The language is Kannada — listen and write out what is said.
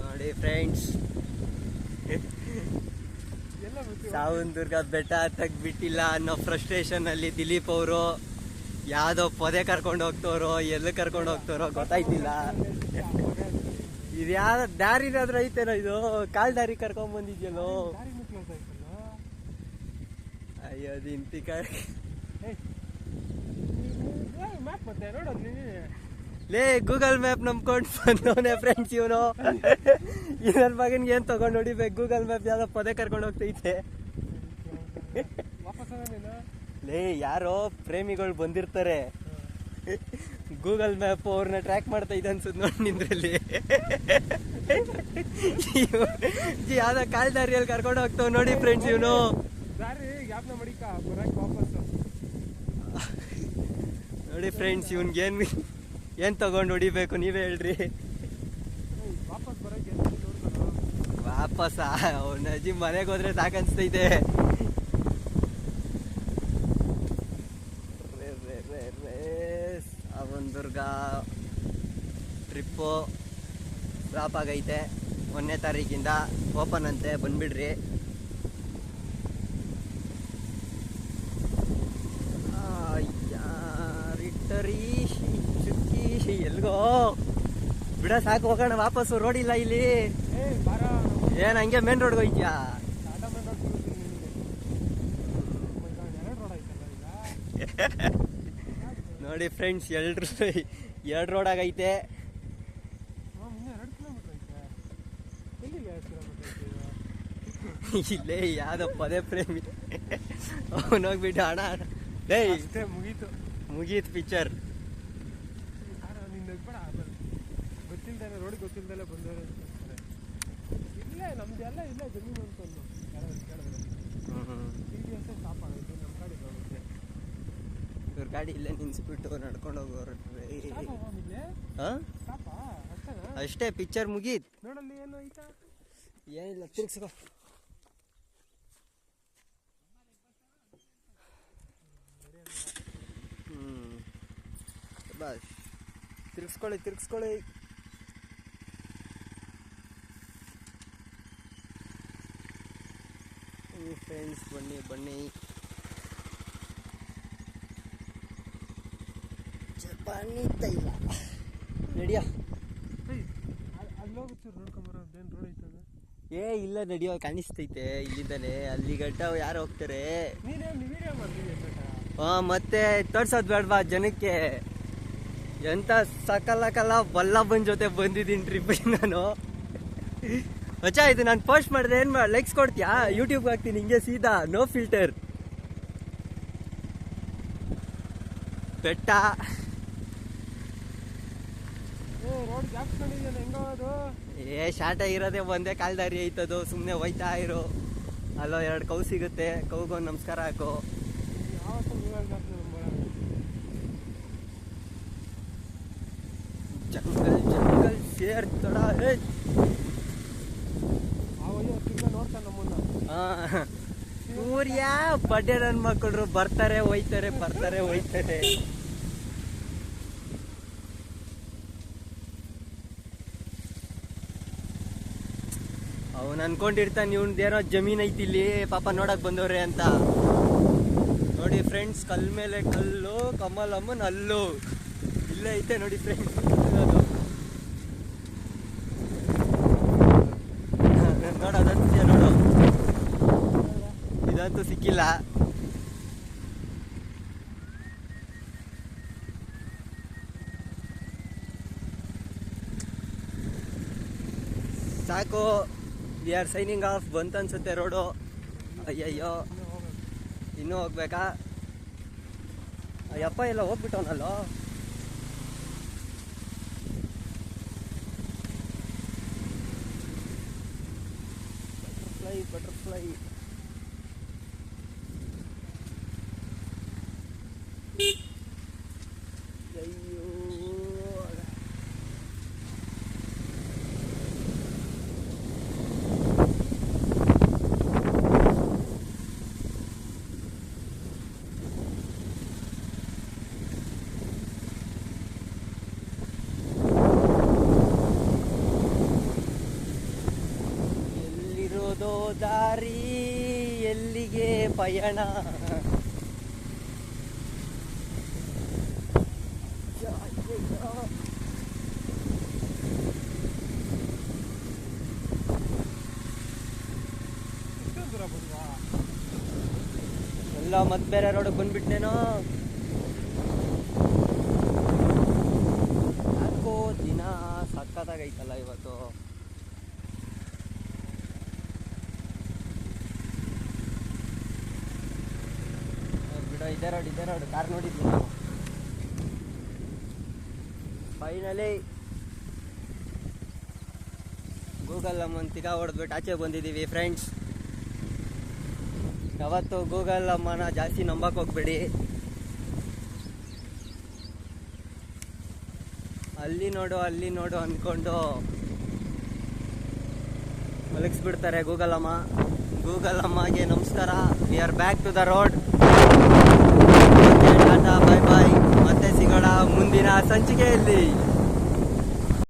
ನೋಡಿ ಫ್ರೆಂಡ್ಸ್, ಸಾವಂದುರ್ಗ ಬೆಟ್ಟ ತೆಗ್ಬಿಟ್ಟಿಲ್ಲ ಅನ್ನೋ ಫ್ರಸ್ಟ್ರೇಷನ್ ಅಲ್ಲಿ ದಿಲೀಪ್ ಅವರು ಯಾವ್ದೋ ಪೊದೆ ಕರ್ಕೊಂಡು ಹೋಗ್ತವ್ರೋ ಎಲ್ಲಿ ಕರ್ಕೊಂಡು ಹೋಗ್ತಾರೋ ಗೊತ್ತಾಯ್ತಿಲ್ಲ. ಇದು ಯಾವ ದಾರಿ ಏನಾದ್ರು ಐತೇನೋ, ಇದು ಕಾಲ್ ದಾರಿ ಕರ್ಕೊಂಡ್ ಬಂದಿದ್ಯಲ್ಲೋ. ಅಯ್ಯೋ ದಿಂತಿ ಲೇ ಗೂಗಲ್ ಮ್ಯಾಪ್ ನಂಬ್ಕೊಂಡು ಬಂದವನೇ ಫ್ರೆಂಡ್ಸ್ ಇವನು. ನನ್ನ ಮಗನ್ಗೆ ಏನ್ ತಗೊಂಡು ಹೊಡಿಬೇಕು, ಗೂಗಲ್ ಮ್ಯಾಪ್ ಯಾವ್ದೋ ಪೊದೆ ಕರ್ಕೊಂಡು ಹೋಗ್ತೈತೆ. ಲೇ ಯಾರೋ ಪ್ರೇಮಿಗಳು ಬಂದಿರ್ತಾರೆ, ಗೂಗಲ್ ಮ್ಯಾಪ್ ಅವ್ರನ್ನ ಟ್ರ್ಯಾಕ್ ಮಾಡ್ತಾ ಇದೆ ಅನ್ಸುತ್ತೆ ನೋಡಿ ನಿಂದ್ರಲ್ಲಿ. ಯಾವ್ದೋ ಕಾಲ್ ದಾರಿಯಲ್ಲಿ ಕರ್ಕೊಂಡು ಹೋಗ್ತಾವ್ ನೋಡಿ ಫ್ರೆಂಡ್ಸ್ ಇವನು. ನೋಡಿ ಫ್ರೆಂಡ್ಸ್ ಇವನ್ಗೆ ಏನ್ ತಗೊಂಡು ಹೊಡಿಬೇಕು ನೀವೇ ಹೇಳ್ರಿ. ವಾಪಸ್ ಅವ್ನ ಅಜ್ಜಿ ಮನೆಗೆ ಹೋದ್ರೆ ಸಾಕನ್ಸ್ತೈತೆ. ಸಾವಂದುರ್ಗ ಟ್ರಿಪ್ಪು ಡ್ರಾಪ್ ಆಗೈತೆ. 1ನೇ ತಾರೀಕಿಂದ ಓಪನ್ ಅಂತೆ, ಬಂದ್ಬಿಡ್ರಿ. ಚುಕ್ಕಿ ಎಲ್ಗೋ ಬಿಡ, ಸಾಕು ಹೋಗೋಣ ವಾಪಸ್ಸು. ರೋಡ್ ಇಲ್ಲ ಇಲ್ಲಿ. ಏನ್ ಹಂಗೆ ಮೇನ್ ರೋಡ್ಗೆ ಹೋಯ್ತ್ಯಾ? ನೋಡಿ ಫ್ರೆಂಡ್ಸ್, ಎರಡು ರೋಡ್ ಆಗೈತೆ. ಇಲ್ಲೇ ಯಾವ್ದೋ ಪದೇ ಪ್ರೇಮಿ ಅವನೋಗ್ಬಿಟ್ಟು ಹಣ ಮುಗೀತು ಪಿಕ್ಚರ್. ಗೊತ್ತಿಲ್ದೇನೆ ರೋಡ್ ಗೊತ್ತಿಲ್ದೆಲ್ಲ ಬಂದವರು ಇಲ್ಲೇ ನಮ್ದೆಲ್ಲ ಇಲ್ಲ ಜಮೀನು ಅಂತ ಸ್ಟಾಪ್ ಆಗೈತೆ. ನಮ್ಮ ಗಾಡಿ ಬರುತ್ತೆ, ಇವ್ರ ಗಾಡಿ ಇಲ್ಲೇ ನಿನ್ಸ್ಬಿಟ್ಟು ನಡ್ಕೊಂಡು ಹೋಗೋರು. ಅಷ್ಟೇ ಪಿಕ್ಚರ್ ಮುಗೀತ್. ನೋಡಲ್ಲಿ ಏನು ಐತಾ? ಏನಿಲ್ಲ, ತಿರ್ಗಿಸ್ಕೋ. ಬಸ್ ತಿರ್ಗಿಸ್ಕೊಳ್ಳಿ. ಫ್ರೆಂಡ್ಸ್ ಬನ್ನಿ ಜಪಾನಿ ತೈಲ ನಡಿಯ. ಅಲ್ಲೋಗುತ್ತೆ ನೋಡ್ಕೊಂಬರೋ, ಅದೇನು ರೋಡ್ ಐತದ? ಏ ಇಲ್ಲ ನಡಿಯೋ, ಕಾಣಿಸ್ತೈತೆ ಇಲ್ಲಿಂದಾನೆ ಅಲ್ಲಿ ಗಂಟ. ಯಾರು ಹೋಗ್ತಾರೆ? ಮತ್ತೆ ತೋರ್ಸೋದ್ ಬೇಡವಾ ಜನಕ್ಕೆ? ಎಂತ ಸಕಲ ಬಲ್ಲಬ್ಬನ್ ಜೊತೆ ಬಂದಿದ್ದೀನಿ ಟ್ರಿಪ್ಪಿಗೆ ನಾನು. ಮಚ್ಚಾ ಇದು ನಾನು ಪೋಸ್ಟ್ ಮಾಡಿದ್ರೆ ಏನ್ ಲೈಕ್ಸ್ ಕೊಡ್ತೀಯಾ? ಯೂಟ್ಯೂಬ್ಗೆ ಹಾಕ್ತೀನಿ ಹಿಂಗೆ ಸೀದಾ, ನೋ ಫಿಲ್ಟರ್. ಬೆಟ್ಟ ಶಾರ್ಟ್ ಆಗಿರೋದೇ ಒಂದೇ ಕಾಲ್ದಾರಿ ಐತದು, ಸುಮ್ಮನೆ ಹೋಯ್ತಾ ಇರೋ. ಅಲ್ಲೋ 2 ಕೌ ಸಿಗುತ್ತೆ, ಕೌಗೊಂದು ನಮಸ್ಕಾರ ಹಾಕೋ. ಜಂಗಲ್ ಸೇರ್ ತಡ. ಸೂರ್ಯ ಬಡ್ಡೆ ನನ್ನ ಮಕ್ಕಳು ಬರ್ತಾರೆ ಹೋಯ್ತಾರೆ. ಅವನು ಅನ್ಕೊಂಡಿರ್ತಾನೆ ಇವ್ನದೇನೋ ಜಮೀನ್ ಐತಿ ಇಲ್ಲಿ ಪಾಪ ನೋಡಕ್ ಬಂದವ್ರೆ ಅಂತ. ನೋಡಿ ಫ್ರೆಂಡ್ಸ್, ಕಲ್ ಮೇಲೆ ಕಲ್ಲು, ಕಮಲಮ್ಮನ್ ಅಲ್ಲು ಇಲ್ಲೇ ಐತೆ ನೋಡಿ ಫ್ರೆಂಡ್ಸ್. ನೋಡೋದಂತ ನೋಡು, ಇದಂತೂ ಸಿಕ್ಕಿಲ್ಲ. ಸಾಕು, ವಿ ಆರ್ ಸೈನಿಂಗ್ ಆಫ್. ಬಂತು ಅನ್ಸುತ್ತೆ ರೋಡು. ಅಯ್ಯಯ್ಯೋ, ಇನ್ನೂ ಹೋಗ್ಬೇಕಾ? ಅಯ್ಯಪ್ಪ ಎಲ್ಲ ಹೋಗ್ಬಿಟ್ಟವನಲ್ಲೋ. ಬಟರ್ಫ್ಲೈ ಅಯ್ಯೋ, ಎಲ್ಲೋ ದಾರಿ ಎಲ್ಲಿಗೆ ಪಯಣ. ಇಷ್ಟೊಂದು ದೂರ ಬಂದ್ವಾ? ಎಲ್ಲ ಮತ್ತೆ ಬೇರೆ ರೋಡಿಗೆ ಬಂದ್ಬಿಟ್ನೇನೋ. ಯಾಕೋ ದಿನ ಸಕ್ಕತ್ತಾಗೈತಲ್ಲ ಇವತ್ತು. ಬಿಡೋ, ಇದೇ ರೋಡ್ ಕಾರ್ ನೋಡಿದ್ವಿ ನಾವು. ಫೈನಲಿ ಗೂಗಲ್ ಅಮ್ಮಂತಿಗ ಹೊಡೆದ್ಬಿಟ್ಟು ಆಚೆ ಬಂದಿದ್ದೀವಿ ಫ್ರೆಂಡ್ಸ್. ಯಾವತ್ತು ಗೂಗಲ್ ಅಮ್ಮನ ಜಾಸ್ತಿ ನಂಬಕ್ಕೆ ಹೋಗ್ಬೇಡಿ. ಅಲ್ಲಿ ನೋಡು ಅಂದ್ಕೊಂಡು ಮಲಗಿಸ್ಬಿಡ್ತಾರೆ ಗೂಗಲ್ ಅಮ್ಮ. ಗೂಗಲ್ ಅಮ್ಮಗೆ ನಮಸ್ಕಾರ. We are back to the road. Tata, bye bye. ಮತ್ತೆ ಸಿಗೋಣ ಮುಂದಿನ ಸಂಚಿಕೆಯಲ್ಲಿ.